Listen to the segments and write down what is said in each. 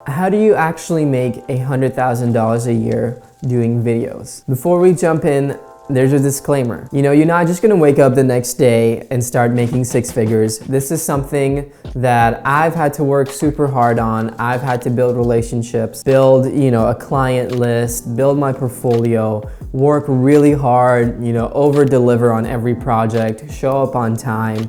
How do you actually make $100,000 a year doing videos? Before we jump in, there's a disclaimer. You're not just gonna wake up the next day and start making six figures. This is something that I've had to work super hard on. I've had to build relationships, build, a client list, build my portfolio, work really hard, over deliver on every project, show up on time,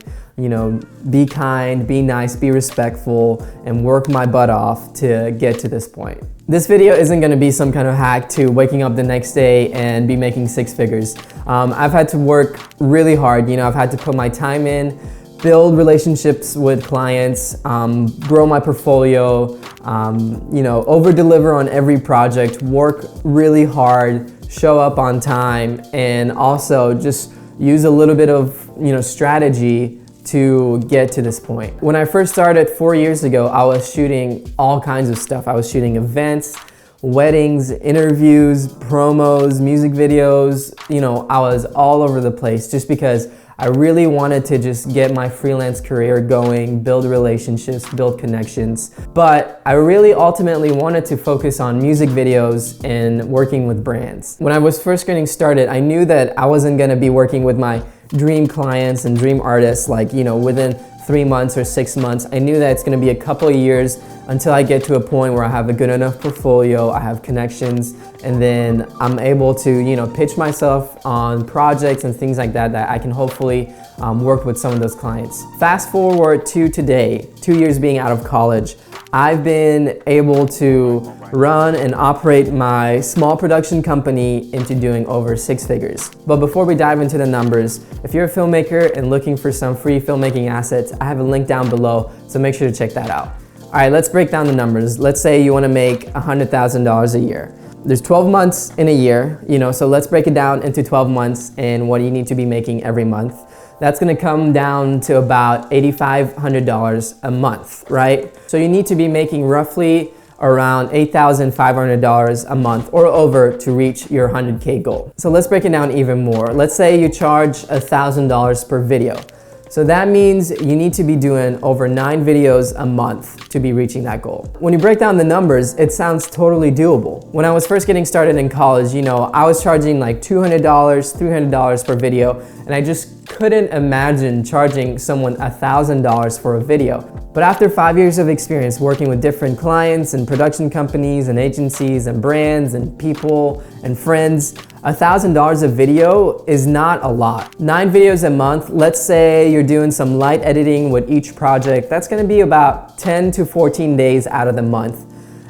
be kind, be nice, be respectful, and work my butt off to get to this point. This video isn't gonna be some kind of hack to waking up the next day and be making six figures. I've had to work really hard. I've had to put my time in, build relationships with clients, grow my portfolio, over deliver on every project, work really hard, show up on time, and also just use a little bit of, strategy to get to this point. When I first started 4 years ago, I was shooting all kinds of stuff. I was shooting events, weddings, interviews, promos, music videos. I was all over the place just because I really wanted to just get my freelance career going, build relationships, build connections. But I really ultimately wanted to focus on music videos and working with brands. When I was first getting started, I knew that I wasn't gonna be working with my dream clients and dream artists within 3 months or 6 months. I knew that it's gonna be a couple of years until I get to a point where I have a good enough portfolio, I have connections, and then I'm able to, pitch myself on projects and things like that I can hopefully work with some of those clients. Fast forward to today, 2 years being out of college, I've been able to run and operate my small production company into doing over 6 figures. But before we dive into the numbers, if you're a filmmaker and looking for some free filmmaking assets, I have a link down below, so make sure to check that out. All right, let's break down the numbers. Let's say you wanna make $100,000 a year. There's 12 months in a year, so let's break it down into 12 months and what you need to be making every month. That's gonna come down to about $8,500 a month, right? So you need to be making roughly around $8,500 a month or over to reach your 100K goal. So let's break it down even more. Let's say you charge $1,000 per video. So that means you need to be doing over 9 videos a month to be reaching that goal. When you break down the numbers, it sounds totally doable. When I was first getting started in college, I was charging like $200, $300 per video, and I just couldn't imagine charging someone $1,000 for a video. But after 5 years of experience working with different clients and production companies and agencies and brands and people and friends, $1,000 a video is not a lot. 9 videos a month, let's say you're doing some light editing with each project, that's gonna be about 10 to 14 days out of the month.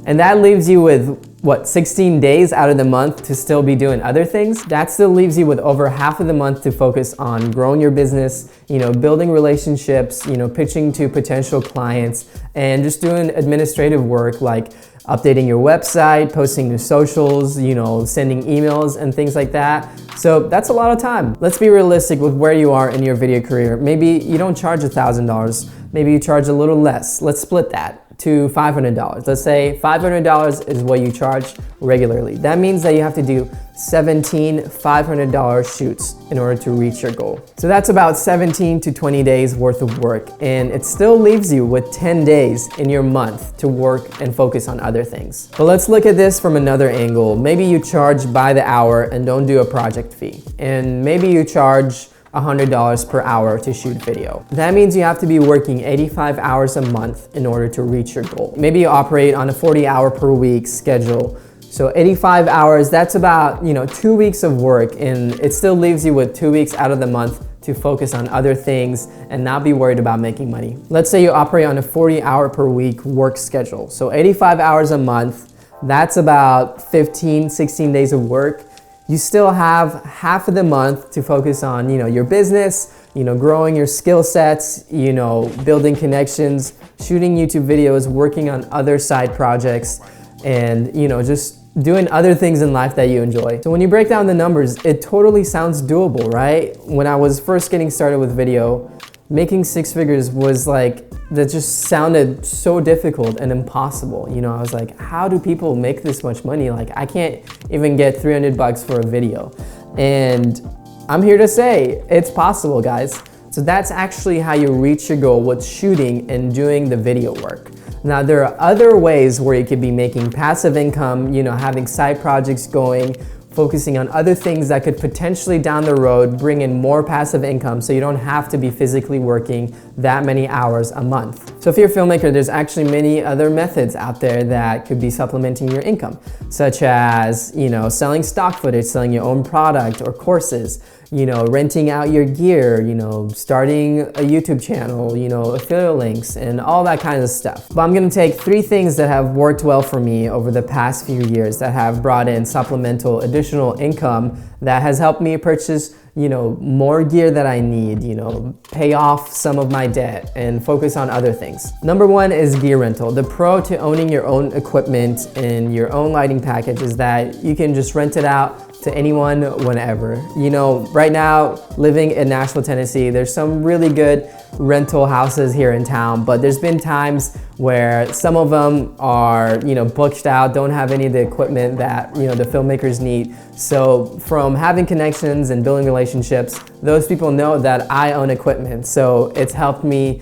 And that leaves you with, 16 days out of the month to still be doing other things? That still leaves you with over half of the month to focus on growing your business, building relationships, pitching to potential clients, and just doing administrative work like updating your website, posting to socials, sending emails and things like that. So that's a lot of time. Let's be realistic with where you are in your video career. Maybe you don't charge $1,000, maybe you charge a little less. Let's split that to $500. Let's say $500 is what you charge regularly. That means that you have to do 17 $500 shoots in order to reach your goal. So that's about 17 to 20 days worth of work, and it still leaves you with 10 days in your month to work and focus on other things. But let's look at this from another angle. Maybe you charge by the hour and don't do a project fee, and maybe you charge $100 per hour to shoot video. That means you have to be working 85 hours a month in order to reach your goal. Maybe you operate on a 40-hour per week schedule. So 85 hours, that's about 2 weeks of work, and it still leaves you with 2 weeks out of the month to focus on other things and not be worried about making money. Let's say you operate on a 40-hour per week work schedule. So 85 hours a month, that's about 15, 16 days of work. You still have half of the month to focus on, your business, growing your skill sets, building connections, shooting YouTube videos, working on other side projects, and, just doing other things in life that you enjoy. So when you break down the numbers, it totally sounds doable, right? When I was first getting started with video, making 6 figures was that just sounded so difficult and impossible. I was like, how do people make this much money? I can't even get $300 for a video. And I'm here to say it's possible, guys. So that's actually how you reach your goal with shooting and doing the video work. Now, there are other ways where you could be making passive income, having side projects going, focusing on other things that could potentially down the road bring in more passive income so you don't have to be physically working that many hours a month. So if you're a filmmaker, there's actually many other methods out there that could be supplementing your income, such as, selling stock footage, selling your own product or courses, renting out your gear, starting a YouTube channel, affiliate links and all that kind of stuff. But I'm gonna take 3 things that have worked well for me over the past few years that have brought in supplemental additional income that has helped me purchase, more gear that I need, pay off some of my debt and focus on other things. Number 1 is gear rental. The pro to owning your own equipment and your own lighting package is that you can just rent it out to anyone whenever. Right now, living in Nashville, Tennessee, there's some really good rental houses here in town, but there's been times where some of them are, booked out, don't have any of the equipment that, the filmmakers need. So from having connections and building relationships, those people know that I own equipment. So it's helped me,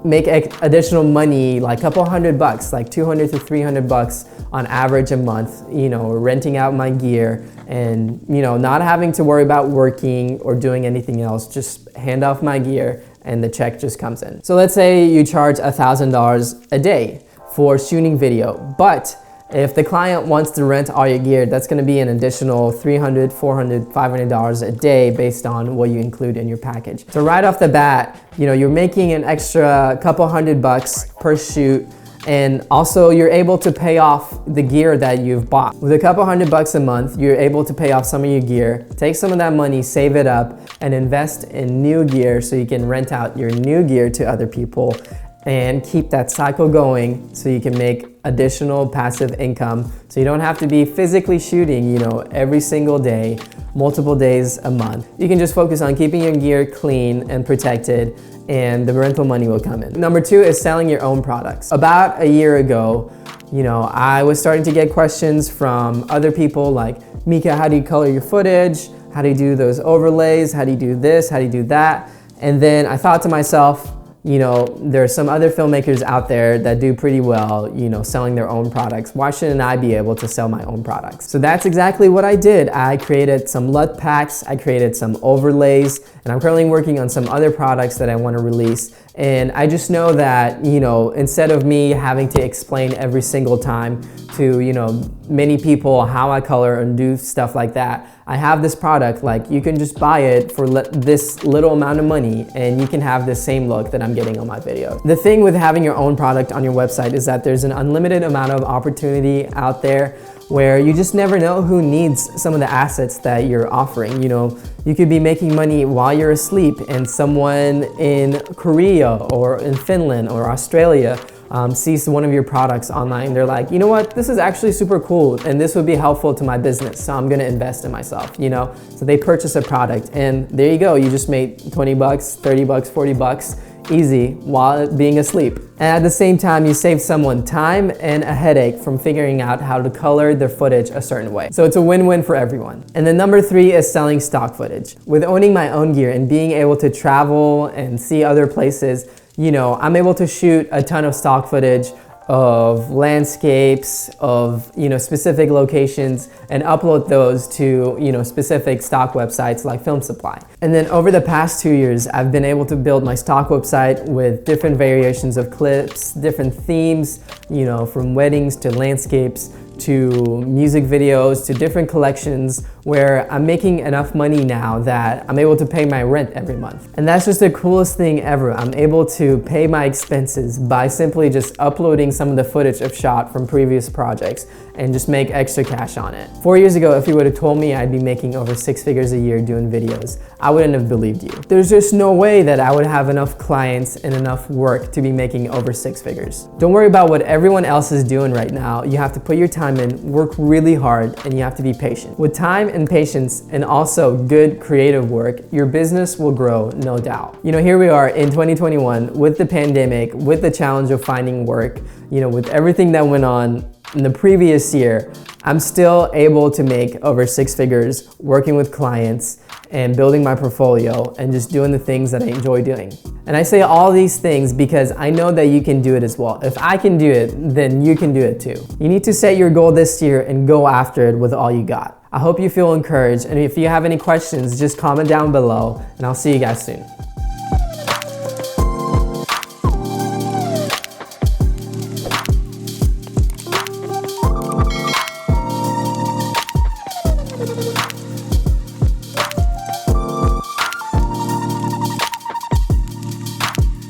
make additional money, like a couple $100, like $200 to $300 on average a month, renting out my gear and, not having to worry about working or doing anything else, just hand off my gear and the check just comes in. So let's say you charge $1,000 a day for shooting video, but if the client wants to rent all your gear, that's gonna be an additional $300, $400, $500 a day based on what you include in your package. So right off the bat, you're making an extra couple $100 per shoot, and also you're able to pay off the gear that you've bought. With a couple $100 a month, you're able to pay off some of your gear, take some of that money, save it up, and invest in new gear so you can rent out your new gear to other people and keep that cycle going so you can make additional passive income so you don't have to be physically shooting, every single day, multiple days a month. You can just focus on keeping your gear clean and protected and the rental money will come in. Number 2 is selling your own products. About a year ago, I was starting to get questions from other people like, Mika, how do you color your footage? How do you do those overlays? How do you do this? How do you do that? And then I thought to myself, there are some other filmmakers out there that do pretty well, selling their own products. Why shouldn't I be able to sell my own products? So that's exactly what I did. I created some LUT packs, I created some overlays, and I'm currently working on some other products that I want to release. And I just know that, instead of me having to explain every single time to, many people how I color and do stuff like that, I have this product, like you can just buy it for this little amount of money and you can have the same look that I'm getting on my video. The thing with having your own product on your website is that there's an unlimited amount of opportunity out there where you just never know who needs some of the assets that you're offering. You could be making money while you're asleep and someone in Korea or in Finland or Australia sees one of your products online. They're like, this is actually super cool and this would be helpful to my business, so I'm gonna invest in myself, So they purchase a product and there you go, you just made $20, $30, $40 easy while being asleep. And at the same time, you save someone time and a headache from figuring out how to color their footage a certain way. So it's a win-win for everyone. And then number 3 is selling stock footage. With owning my own gear and being able to travel and see other places, I'm able to shoot a ton of stock footage of landscapes, of specific locations, and upload those to specific stock websites like Film Supply. And then over the past 2 years, I've been able to build my stock website with different variations of clips, different themes, from weddings to landscapes to music videos to different collections, where I'm making enough money now that I'm able to pay my rent every month. And that's just the coolest thing ever. I'm able to pay my expenses by simply just uploading some of the footage I've shot from previous projects and just make extra cash on it. 4 years ago, if you would have told me I'd be making over 6 figures a year doing videos, I wouldn't have believed you. There's just no way that I would have enough clients and enough work to be making over 6 figures. Don't worry about what everyone else is doing right now. You have to put your time in, work really hard, and you have to be patient. With time and patience and also good creative work, your business will grow, no doubt. Here we are in 2021 with the pandemic, with the challenge of finding work, with everything that went on in the previous year. I'm still able to make over 6 figures working with clients and building my portfolio and just doing the things that I enjoy doing. And I say all these things because I know that you can do it as well. If I can do it, then you can do it too. You need to set your goal this year and go after it with all you got. I hope you feel encouraged, and if you have any questions, just comment down below, and I'll see you guys soon.